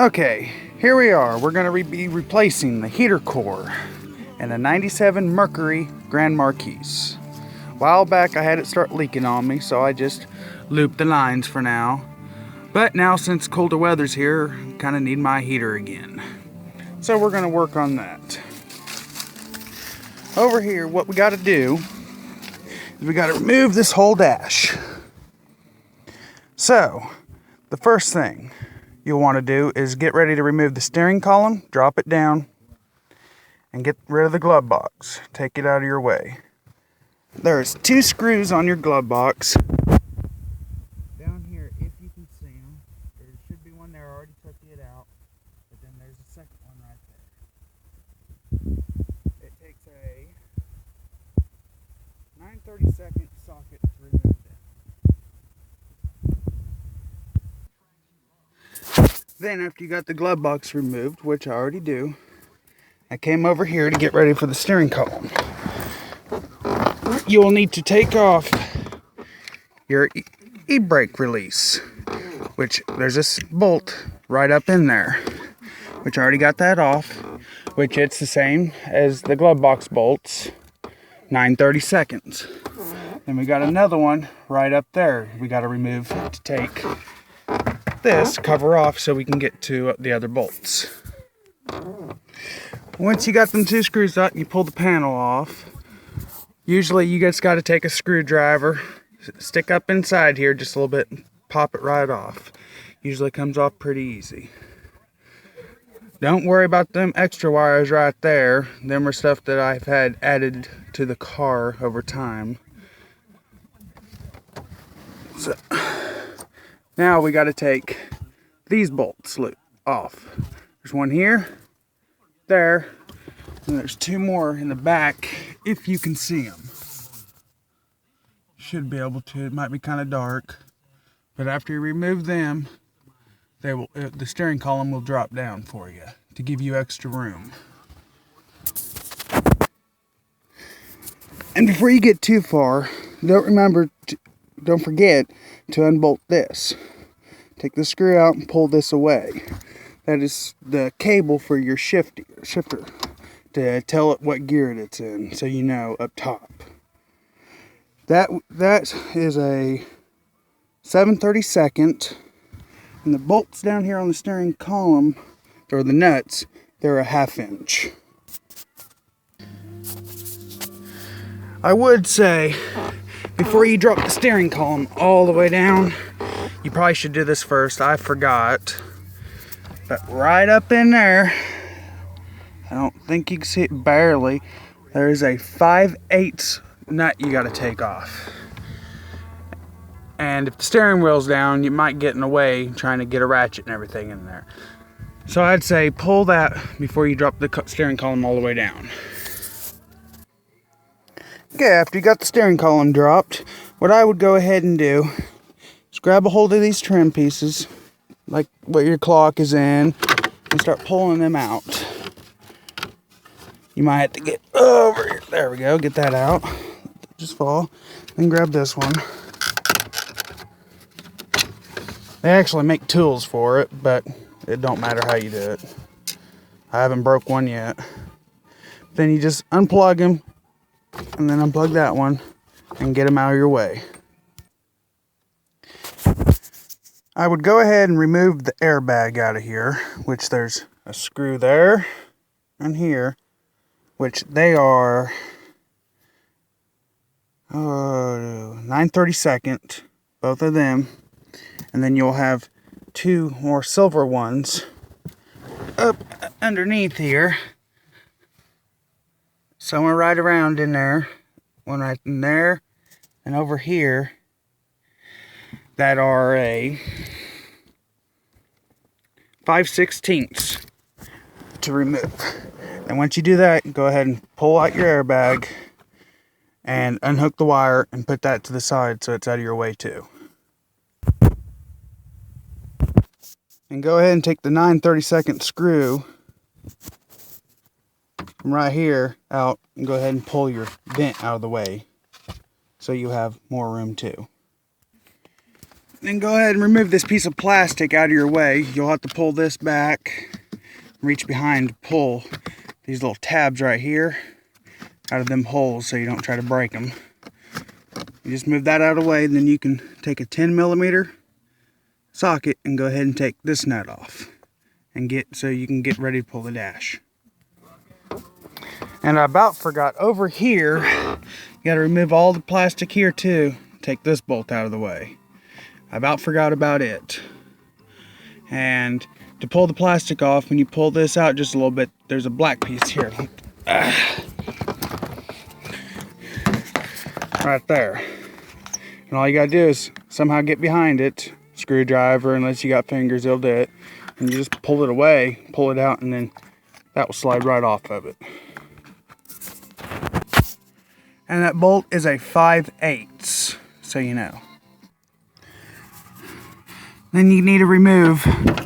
Okay, here we are. We're going to be replacing the heater core in a 97 Mercury Grand Marquis. A while back I had it start leaking on me, so I just looped the lines for now. But now since colder weather's here, I kind of need my heater again. So we're going to work on that. Over here, what we got to do is we got to remove this whole dash. So, the first thing you'll want to do is get ready to remove the steering column, drop it down, and get rid of the glove box. Take it out of your way. There's 2 screws on your glove box. Down here, if you can see them, there should be one there. I already took it out, but then there's a second one right there. It takes a 9/32 socket to remove them. Then after you got the glove box removed, which I already do, I came over here to get ready for the steering column. You will need to take off your e-brake release, which there's this bolt right up in there, which I already got that off, which it's the same as the glove box bolts, 9/32. Then we got another one right up there we got to remove to take this cover off so we can get to the other bolts. Once you got them 2 screws out, you pull the panel off. Usually you just got to take a screwdriver, stick up inside here just a little bit, and pop it right off. Usually comes off pretty easy. Don't worry about them extra wires right there. Them are stuff that I've had added to the car over time. So now we got to take these bolts off. There's one here, there, and there's 2 more in the back if you can see them. Should be able to. It might be kind of dark, but after you remove them, the steering column will drop down for you to give you extra room. And before you get too far, don't forget to unbolt this. Take the screw out and pull this away. That is the cable for your shifter to tell it what gear it's in, so you know up top. That is a 7/32, and the bolts down here on the steering column, or the nuts, they're a 1/2 inch. I would say, before you drop the steering column all the way down, you probably should do this first. I forgot. But right up in there, I don't think you can see it barely, there is a 5/8 nut you got to take off. And if the steering wheel's down, you might get in the way trying to get a ratchet and everything in there. So I'd say pull that before you drop the steering column all the way down. Okay, after you got the steering column dropped, what I would go ahead and do is grab a hold of these trim pieces, like what your clock is in, and start pulling them out. You might have to get over here. There we go, get that out. Just fall. Then grab this one. They actually make tools for it, but it don't matter how you do it. I haven't broke one yet. Then you just unplug them, and then unplug that one, and get them out of your way. I would go ahead and remove the airbag out of here, which there's a screw there and here, which they are 9/32, both of them. And then you'll have 2 more silver ones up underneath here. Somewhere right around in there. One right in there. And over here, that are a 5/16 to remove. And once you do that, go ahead and pull out your airbag and unhook the wire and put that to the side so it's out of your way too. And go ahead and take the 9/32 screw from right here out and go ahead and pull your vent out of the way so you have more room too. Then go ahead and remove this piece of plastic out of your way. You'll have to pull this back, reach behind to pull these little tabs right here out of them holes so you don't try to break them. You just move that out of the way, and then you can take a 10mm socket and go ahead and take this nut off and so you can get ready to pull the dash. And I about forgot, over here you got to remove all the plastic here too. Take this bolt out of the way. I about forgot about it. And to pull the plastic off, when you pull this out just a little bit, there's a black piece here. Right there. And all you gotta do is somehow get behind it. Screwdriver, unless you got fingers, it'll do it. And you just pull it away, pull it out, and then that will slide right off of it. And that bolt is a 5/8, so you know. Then you need to remove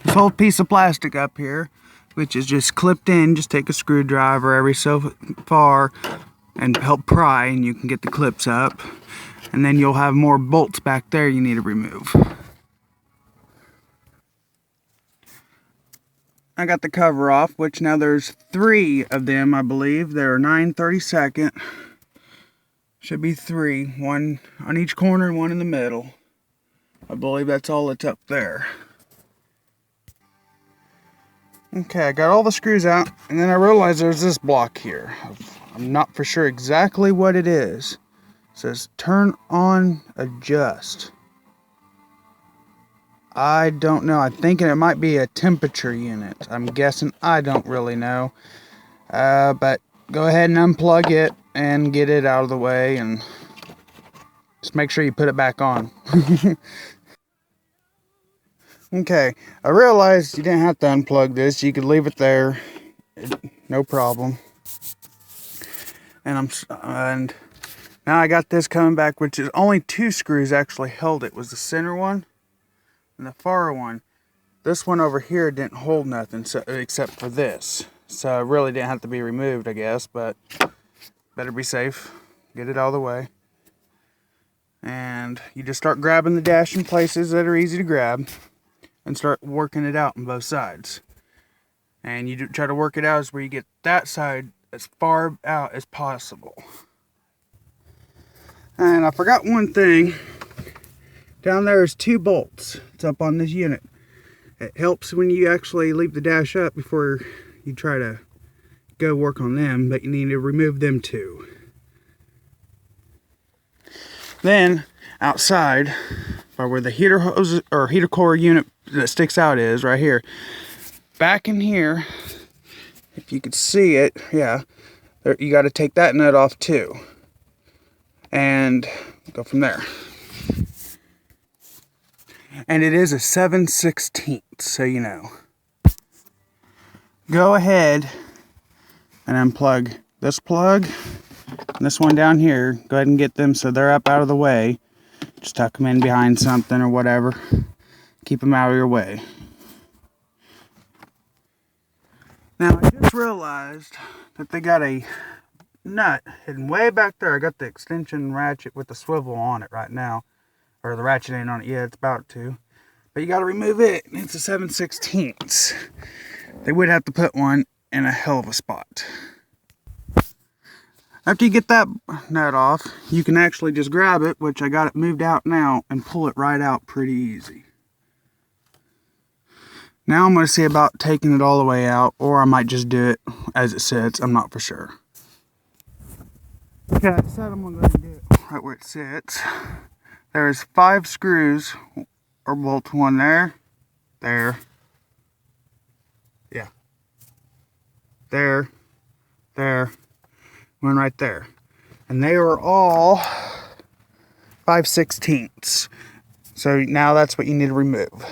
this whole piece of plastic up here, which is just clipped in. Just take a screwdriver every so far and help pry, and you can get the clips up. And then you'll have more bolts back there you need to remove. I got the cover off, which now there's 3 of them, I believe. They're 9/32. Should be 3, one on each corner and one in the middle. I believe that's all that's up there. Okay, I got all the screws out, and then I realized there's this block here. I'm not for sure exactly what it is. It says turn on adjust. I don't know. I'm thinking it might be a temperature unit. I'm guessing. I don't really know. But go ahead and unplug it and get it out of the way, and just make sure you put it back on. Okay, I realized you didn't have to unplug this. You could leave it there, no problem. And now I got this coming back, which is only 2 screws actually held it. It was the center one and the far one. This one over here didn't hold nothing except for this, so it really didn't have to be removed, I guess. But better be safe. Get it out of the way. And you just start grabbing the dash in places that are easy to grab and start working it out on both sides. And you try to work it out as where you get that side as far out as possible. And I forgot one thing. Down there is 2 bolts. It's up on this unit. It helps when you actually leave the dash up before you try to go work on them, but you need to remove them too. Then outside, by where the heater hose or heater core unit that sticks out is, right here, back in here, if you could see it, yeah, there, you got to take that nut off too, and go from there. And it is a 7/16, so you know. Go ahead and unplug this plug and this one down here. Go ahead and get them so they're up out of the way. Just tuck them in behind something or whatever. Keep them out of your way. Now I just realized that they got a nut hidden way back there. I got the extension ratchet with the swivel on it right now. Or the ratchet ain't on it yet, it's about to. But you gotta remove it. It's a 7/16. They would have to put one in a hell of a spot. After you get that nut off, you can actually just grab it, which I got it moved out now, and pull it right out pretty easy. Now I'm going to see about taking it all the way out, or I might just do it as it sits. I'm not for sure. Okay, I decided I'm going to do it right where it sits. There's 5 screws, or bolts, one there, yeah, there, one right there. And they are all 5/16. So now that's what you need to remove.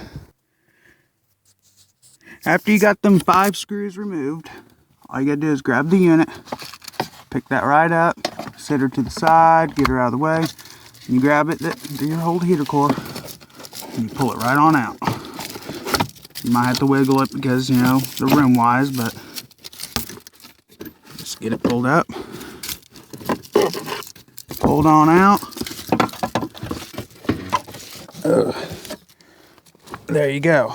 After you got them 5 screws removed, all you gotta do is grab the unit, pick that right up, set her to the side, get her out of the way. And you grab it, do your whole heater core, and you pull it right on out. You might have to wiggle it because, you know, the room wise, but just get it pulled up. Pulled on out. There you go.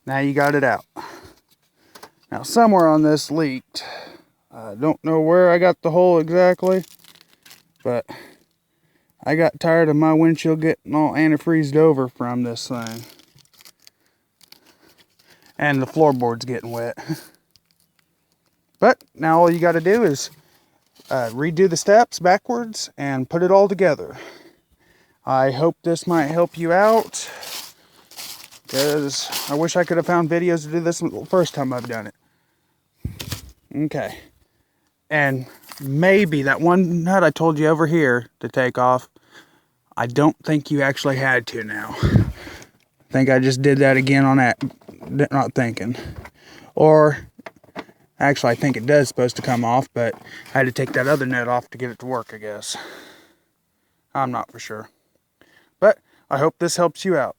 Now you got it out. Now somewhere on this leaked. I don't know where I got the hole exactly, but I got tired of my windshield getting all antifreezed over from this thing. And the floorboard's getting wet. But now all you got to do is redo the steps backwards and put it all together. I hope this might help you out, because I wish I could have found videos to do this the first time I've done it. Okay. And maybe that one nut I told you over here to take off, I don't think you actually had to now. I think I just did that again on that, not thinking. Or, actually I think it does supposed to come off, but I had to take that other nut off to get it to work, I guess. I'm not for sure. But I hope this helps you out.